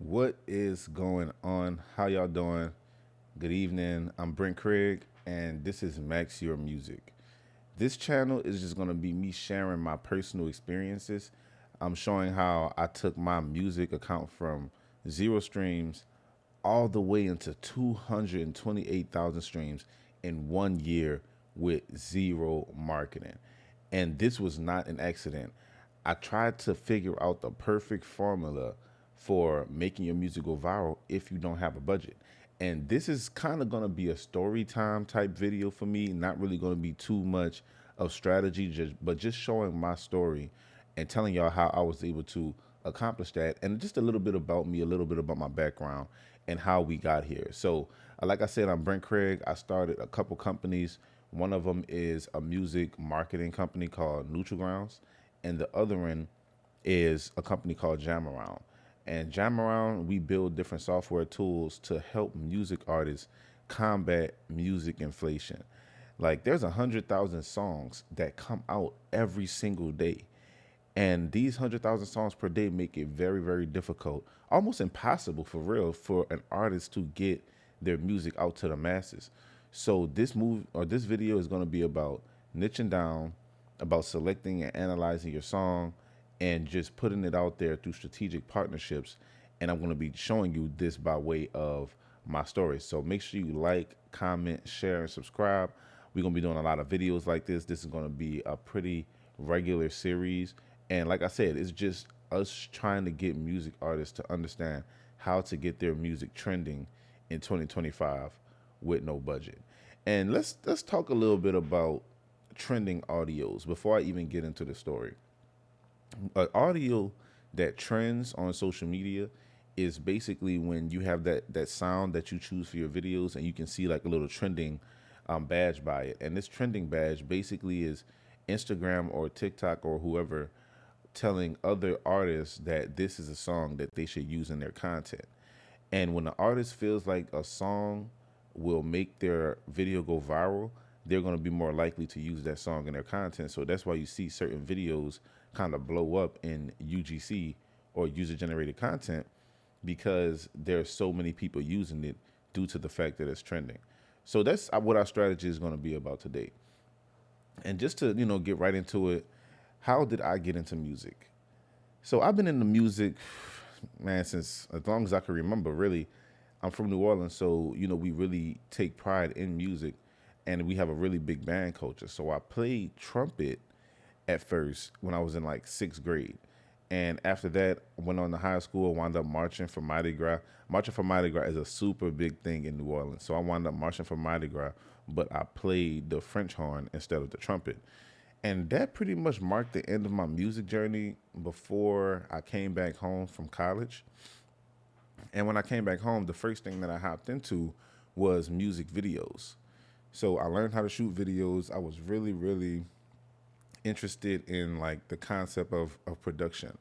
What is going on? How y'all doing? Good evening. I'm Brent Craig, and this is Max Your Music. This channel is just going to be me sharing my personal experiences. I'm showing how I took my music account from 0 streams all the way into 228,000 streams in 1 year with zero marketing. And this was not an accident. I tried to figure out the perfect formula for making your music go viral if you don't have a budget. And this is kind of going to be a story time type video for me, not really going to be too much of strategy, but just showing my story and telling y'all how I was able to accomplish that, and just a little bit about me, a little bit about my background and how we got here. So, like I said, I'm Brent Craig. I started a couple companies. One of them is a music marketing company called Neutral Grounds, and the other one is a company called Jamaround. And Jamaround, we build different software tools to help music artists combat music inflation. Like, there's 100,000 songs that come out every single day. And these 100,000 songs per day make it very, very difficult, almost impossible for real, for an artist to get their music out to the masses. So this video is going to be about niching down, about selecting and analyzing your song, and just putting it out there through strategic partnerships. And I'm going to be showing you this by way of my story. So make sure you like, comment, share, and subscribe. We're going to be doing a lot of videos like this. This is going to be a pretty regular series. And like I said, it's just us trying to get music artists to understand how to get their music trending in 2025 with no budget. And let's talk a little bit about trending audios before I even get into the story. An audio that trends on social media is basically when you have that sound that you choose for your videos, and you can see like a little trending badge by it. And this trending badge basically is Instagram or TikTok or whoever telling other artists that this is a song that they should use in their content. And when the artist feels like a song will make their video go viral, they're going to be more likely to use that song in their content. So that's why you see certain videos kind of blow up in UGC or user generated content, because there's so many people using it due to the fact that it's trending. So that's what our strategy is going to be about today. And just to, get right into it, how did I get into music? So I've been into music, man, since as long as I can remember, really. I'm from New Orleans, so, we really take pride in music, and we have a really big band culture. So I played trumpet at first when I was in like 6th grade. And after that, I went on to high school, wound up marching for Mardi Gras. Marching for Mardi Gras is a super big thing in New Orleans. So I wound up marching for Mardi Gras, but I played the French horn instead of the trumpet. And that pretty much marked the end of my music journey before I came back home from college. And when I came back home, the first thing that I hopped into was music videos. So I learned how to shoot videos. I was really, really interested in like the concept of production,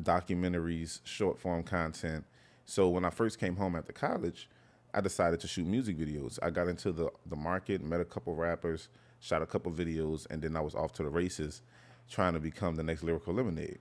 documentaries, short form content. So when I first came home after college, I decided to shoot music videos. I got into the market, met a couple rappers, shot a couple videos, and then I was off to the races trying to become the next Lyrical Lemonade.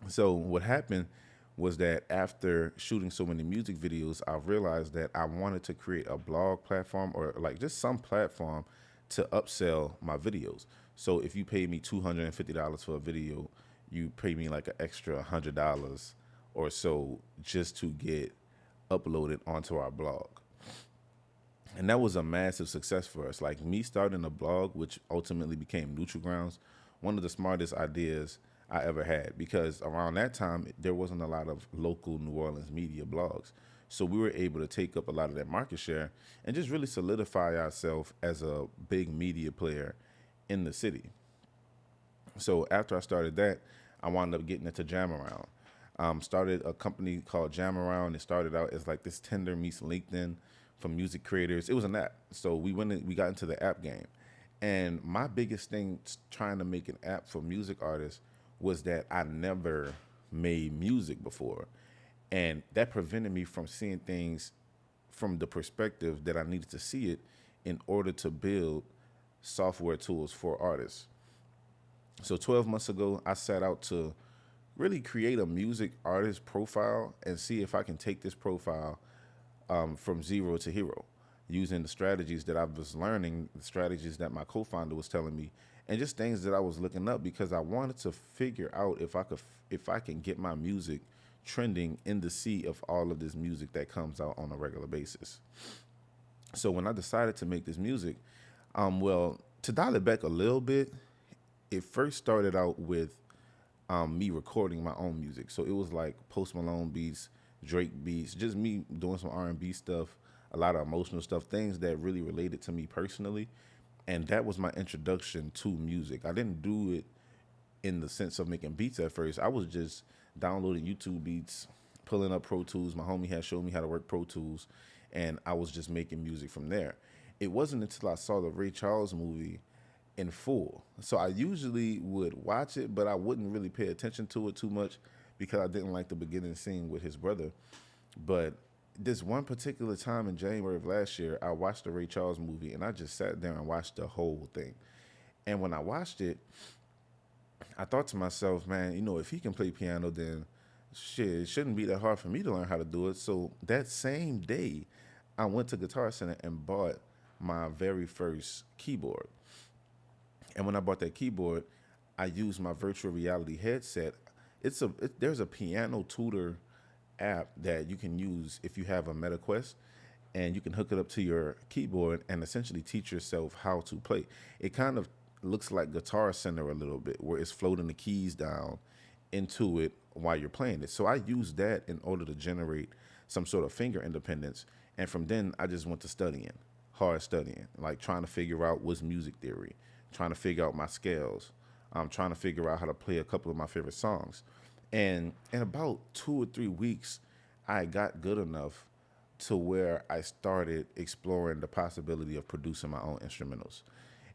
So what happened was that after shooting so many music videos, I realized that I wanted to create a blog platform, or like just some platform to upsell my videos. So if you pay me $250 for a video, you pay me like an extra $100 or so just to get uploaded onto our blog. And that was a massive success for us. Like, me starting a blog, which ultimately became Neutral Grounds, one of the smartest ideas I ever had, because around that time, there wasn't a lot of local New Orleans media blogs. So we were able to take up a lot of that market share and just really solidify ourselves as a big media player in the city. So after I started that, I wound up getting into Jam Around. Started a company called Jam Around. It started out as like this Tinder meets LinkedIn for music creators. It was an app. So we got into the app game. And my biggest thing trying to make an app for music artists was that I never made music before. And that prevented me from seeing things from the perspective that I needed to see it in order to build software tools for artists. So 12 months ago, I set out to really create a music artist profile and see if I can take this profile from zero to hero using the strategies that I was learning, the strategies that my co-founder was telling me, and just things that I was looking up because I wanted to figure out if I can get my music trending in the sea of all of this music that comes out on a regular basis. So when I decided to make this music, well, to dial it back a little bit, it first started out with me recording my own music. So it was like Post Malone beats, Drake beats, just me doing some R&B stuff, a lot of emotional stuff, things that really related to me personally. And that was my introduction to music. I didn't do it in the sense of making beats at first. I was just downloading YouTube beats, pulling up Pro Tools. My homie had showed me how to work Pro Tools, and I was just making music from there. It wasn't until I saw the Ray Charles movie in full. So I usually would watch it, but I wouldn't really pay attention to it too much because I didn't like the beginning scene with his brother. But this one particular time in January of last year, I watched the Ray Charles movie and I just sat there and watched the whole thing. And when I watched it, I thought to myself, man, if he can play piano, then shit, it shouldn't be that hard for me to learn how to do it. So that same day, I went to Guitar Center and bought my very first keyboard. And when I bought that keyboard, I used my virtual reality headset. There's a piano tutor app that you can use if you have a MetaQuest, and you can hook it up to your keyboard and essentially teach yourself how to play. It kind of looks like Guitar Center a little bit, where it's floating the keys down into it while you're playing it. So I used that in order to generate some sort of finger independence. And from then, I just went to studying, hard studying, like trying to figure out what's music theory, trying to figure out my scales. I'm trying to figure out how to play a couple of my favorite songs. And in about 2 or 3 weeks, I got good enough to where I started exploring the possibility of producing my own instrumentals.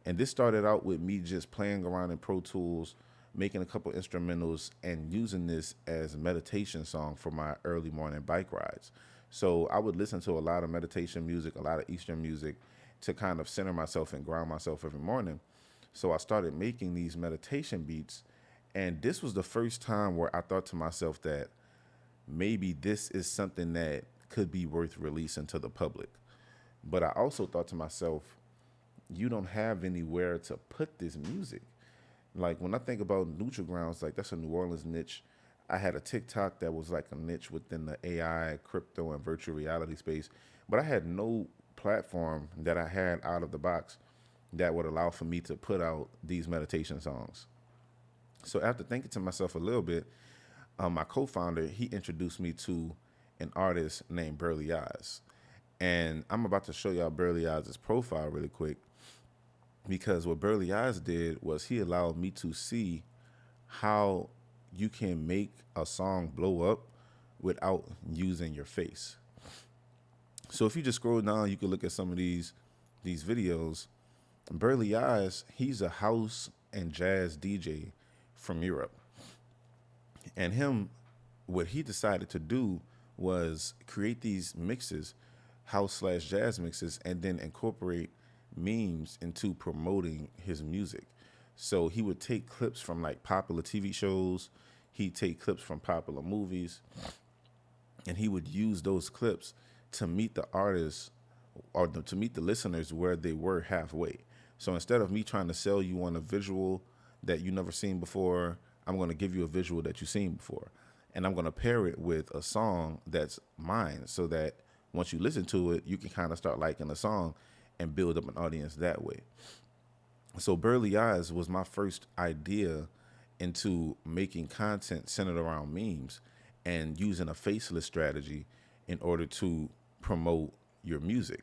And this started out with me just playing around in Pro Tools, making a couple instrumentals, and using this as a meditation song for my early morning bike rides. So I would listen to a lot of meditation music, a lot of Eastern music to kind of center myself and ground myself every morning. So I started making these meditation beats. And this was the first time where I thought to myself that maybe this is something that could be worth releasing to the public. But I also thought to myself, you don't have anywhere to put this music. Like when I think about neutral grounds, like that's a New Orleans niche. I had a TikTok that was like a niche within the AI, crypto, and virtual reality space, but I had no platform that I had out of the box that would allow for me to put out these meditation songs. So after thinking to myself a little bit, my co-founder, he introduced me to an artist named Burley Eyes. And I'm about to show y'all Burley Eyes' profile really quick, because what Burley Eyes did was he allowed me to see how you can make a song blow up without using your face. So if you just scroll down, you can look at some of these videos. Burley Eyes, he's a house and jazz DJ from Europe. And what he decided to do was create these mixes, house/jazz mixes, and then incorporate memes into promoting his music. So he would take clips from like popular TV shows, he'd take clips from popular movies, and he would use those clips to meet the artists or to meet the listeners where they were halfway. So instead of me trying to sell you on a visual that you never seen before, I'm going to give you a visual that you've seen before. And I'm going to pair it with a song that's mine so that once you listen to it, you can kind of start liking the song and build up an audience that way. So Burley Eyes was my first idea into making content centered around memes and using a faceless strategy in order to promote your music.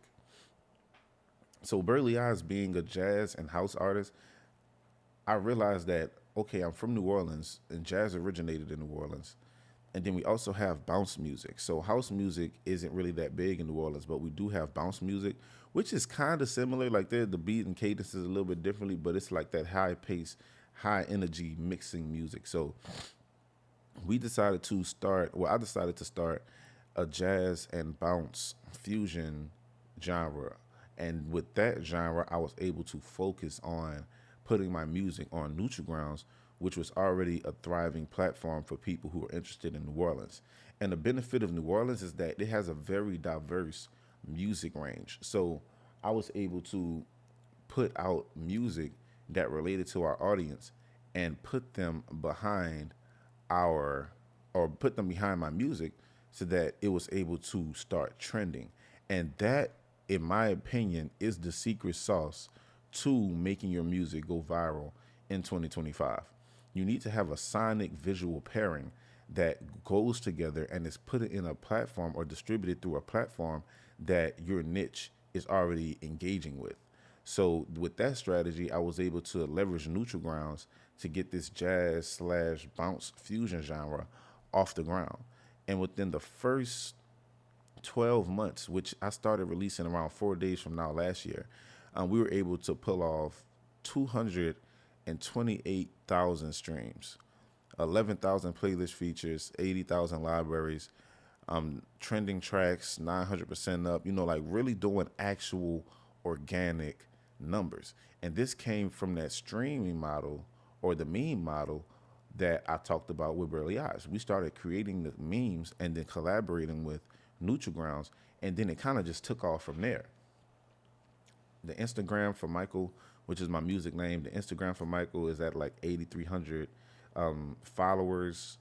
So Burley Eyes being a jazz and house artist, I realized that, okay, I'm from New Orleans and jazz originated in New Orleans. And then we also have bounce music. So house music isn't really that big in New Orleans, but we do have bounce music, which is kind of similar. Like the beat and cadence is a little bit differently, but it's like that high pace, high energy mixing music. So I decided to start a jazz and bounce fusion genre. And with that genre, I was able to focus on putting my music on neutral grounds, which was already a thriving platform for people who are interested in New Orleans. And the benefit of New Orleans is that it has a very diverse music range. So I was able to put out music that related to our audience and put them behind our or put them behind my music so that it was able to start trending. And that, in my opinion, is the secret sauce to making your music go viral in 2025. You need to have a sonic visual pairing that goes together and is put in a platform or distributed through a platform that your niche is already engaging with. So with that strategy, I was able to leverage neutral grounds to get this jazz slash bounce fusion genre off the ground. And within the first 12 months, which I started releasing around 4 days from now last year, we were able to pull off 228,000 streams, 11,000 playlist features, 80,000 libraries, trending tracks, 900% up, like really doing actual organic numbers. And this came from that streaming model or the meme model that I talked about with Burley Eyes. We started creating the memes and then collaborating with Neutral Grounds, and then it kind of just took off from there. The Instagram for Michael, which is my music name, the Instagram for Michael is at like 8,300 followers.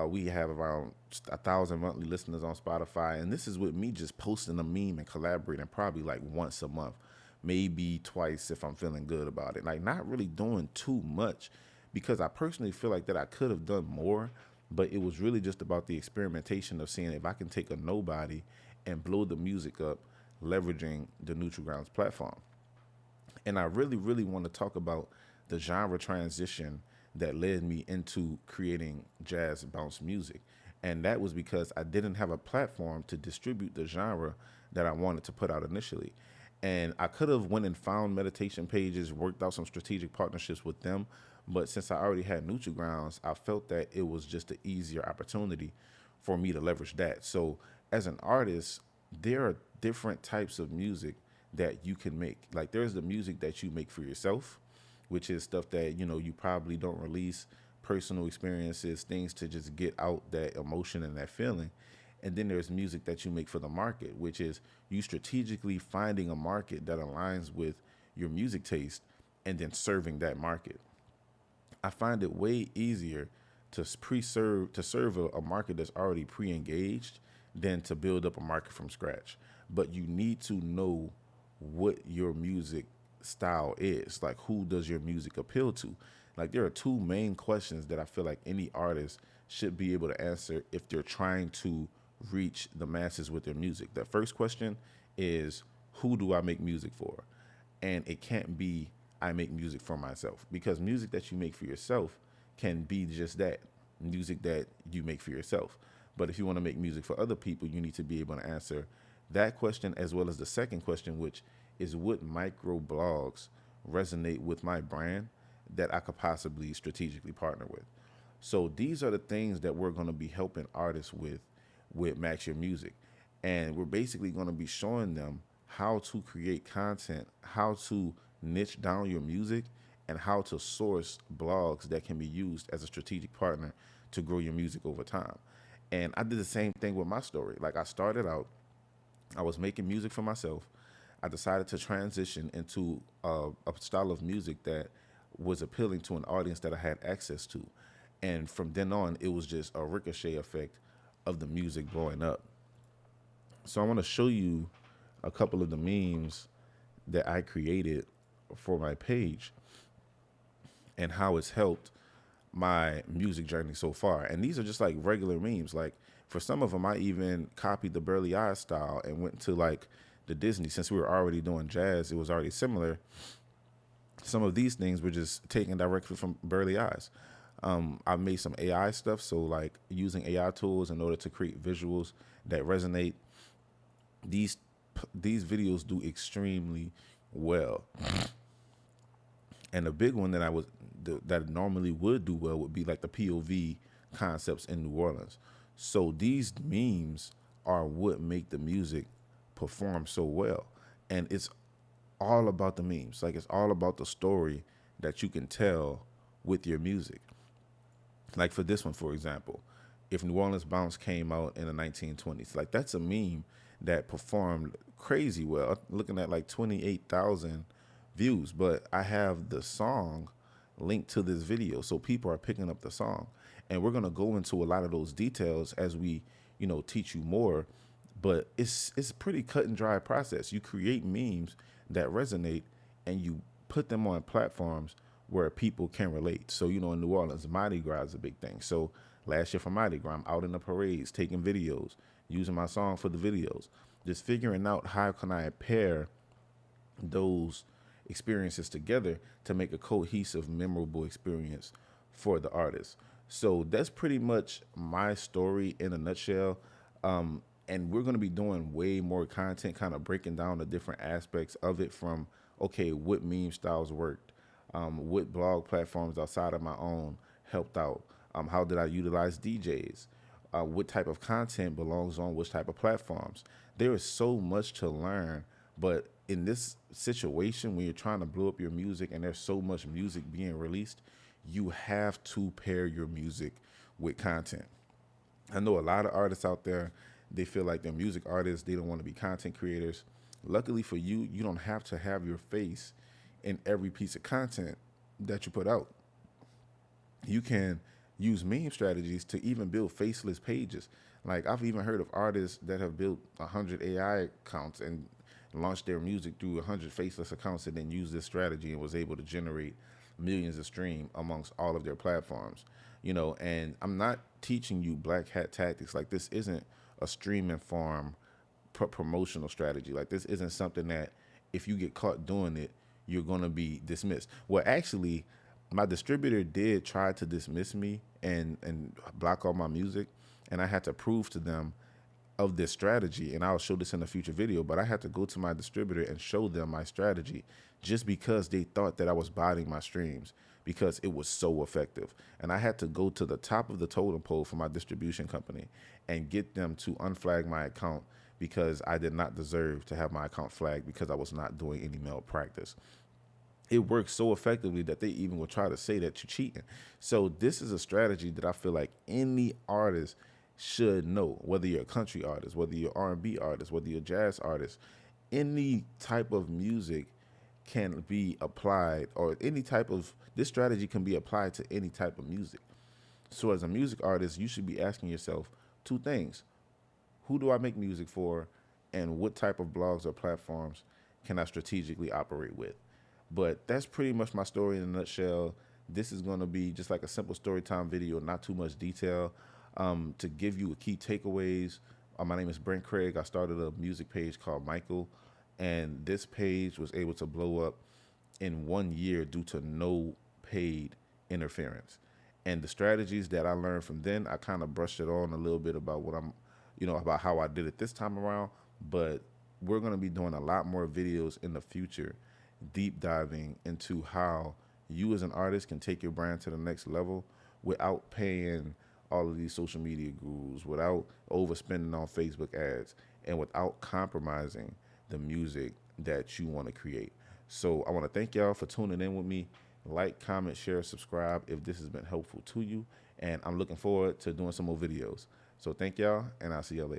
We have around 1,000 monthly listeners on Spotify, and this is with me just posting a meme and collaborating probably like once a month, maybe twice if I'm feeling good about it. Like not really doing too much because I personally feel like that I could have done more, but it was really just about the experimentation of seeing if I can take a nobody and blow the music up, leveraging the Neutral Grounds platform. And I really, really want to talk about the genre transition that led me into creating jazz bounce music. And that was because I didn't have a platform to distribute the genre that I wanted to put out initially. And I could have went and found meditation pages, worked out some strategic partnerships with them. But since I already had Neutral Grounds, I felt that it was just an easier opportunity for me to leverage that. So as an artist, there are different types of music that you can make. Like there's the music that you make for yourself, which is stuff that, you probably don't release, personal experiences, things to just get out that emotion and that feeling. And then there's music that you make for the market, which is you strategically finding a market that aligns with your music taste and then serving that market. I find it way easier to serve a market that's already pre-engaged than to build up a market from scratch. But you need to know what your music style is. Like, who does your music appeal to? Like, there are two main questions that I feel like any artist should be able to answer if they're trying to reach the masses with their music. The first question is, who do I make music for? And it can't be I make music for myself, because music that you make for yourself can be just that, music that you make for yourself. But if you want to make music for other people, you need to be able to answer that question as well as the second question, which is what micro blogs resonate with my brand that I could possibly strategically partner with. So these are the things that we're going to be helping artists with Max Your Music. And we're basically going to be showing them how to create content, how to niche down your music, and how to source blogs that can be used as a strategic partner to grow your music over time. And I did the same thing with my story. Like, I started out, I was making music for myself. I decided to transition into a style of music that was appealing to an audience that I had access to. And from then on, it was just a ricochet effect of the music blowing up. So I want to show you a couple of the memes that I created for my page and how it's helped my music journey so far. And these are just like regular memes. Like, for some of them, I even copied the Burley Eyes style and went to like the Disney. Since we were already doing jazz, it was already similar. Some of these things were just taken directly from Burley Eyes. I made some AI stuff, so like using AI tools in order to create visuals that resonate. These these videos do extremely well. And the big one that that normally would do well would be like the POV concepts in New Orleans. So these memes are what make the music perform so well. And it's all about the memes. Like, it's all about the story that you can tell with your music. Like for this one, for example, if New Orleans Bounce came out in the 1920s, like that's a meme that performed crazy well, looking at like 28,000 views. But I have the song linked to this video, so people are picking up the song, and we're gonna go into a lot of those details as we, teach you more. But it's a pretty cut and dry process. You create memes that resonate, and you put them on platforms where people can relate. So, in New Orleans, Mardi Gras is a big thing. So last year for Mardi Gras, I'm out in the parades, taking videos, using my song for the videos, just figuring out how can I pair those experiences together to make a cohesive, memorable experience for the artist. So that's pretty much my story in a nutshell. And we're going to be doing way more content, kind of breaking down the different aspects of it from, okay, what meme styles worked, what blog platforms outside of my own helped out, how did I utilize DJs, what type of content belongs on which type of platforms. There is so much to learn, but in this situation, when you're trying to blow up your music and there's so much music being released, you have to pair your music with content. I know a lot of artists out there, they feel like they're music artists, they don't want to be content creators. Luckily for you, you don't have to have your face in every piece of content that you put out. You can use meme strategies to even build faceless pages. Like I've even heard of artists that have built 100 AI accounts and launched their music through 100 faceless accounts and then used this strategy and was able to generate millions of stream amongst all of their platforms. And I'm not teaching you black hat tactics. Like this isn't a streaming farm promotional strategy. Like this isn't something that if you get caught doing it, you're going to be dismissed. Well, actually, my distributor did try to dismiss me and block all my music, and I had to prove to them of this strategy, and I'll show this in a future video, but I had to go to my distributor and show them my strategy just because they thought that I was botting my streams because it was so effective. And I had to go to the top of the totem pole for my distribution company and get them to unflag my account because I did not deserve to have my account flagged because I was not doing any malpractice. It works so effectively that they even will try to say that you're cheating. So this is a strategy that I feel like any artist should know, whether you're a country artist, whether you're R&B artist, whether you're a jazz artist. Any type of music can be applied, or any type of this strategy can be applied to any type of music. So as a music artist, you should be asking yourself two things: who do I make music for, and what type of blogs or platforms can I strategically operate with? But that's pretty much my story in a nutshell. This is going to be just like a simple story time video, not too much detail, to give you key takeaways. My name is Brent Craig. I started a music page called Michael, and this page was able to blow up in 1 year due to no paid interference. And the strategies that I learned from then, I kind of brushed it on a little bit about what about how I did it this time around. But we're going to be doing a lot more videos in the future, deep diving into how you as an artist can take your brand to the next level without paying all of these social media gurus, without overspending on Facebook ads, and without compromising the music that you want to create. So I want to thank y'all for tuning in with me. Like, comment, share, subscribe if this has been helpful to you. And I'm looking forward to doing some more videos. So thank y'all, and I'll see y'all later.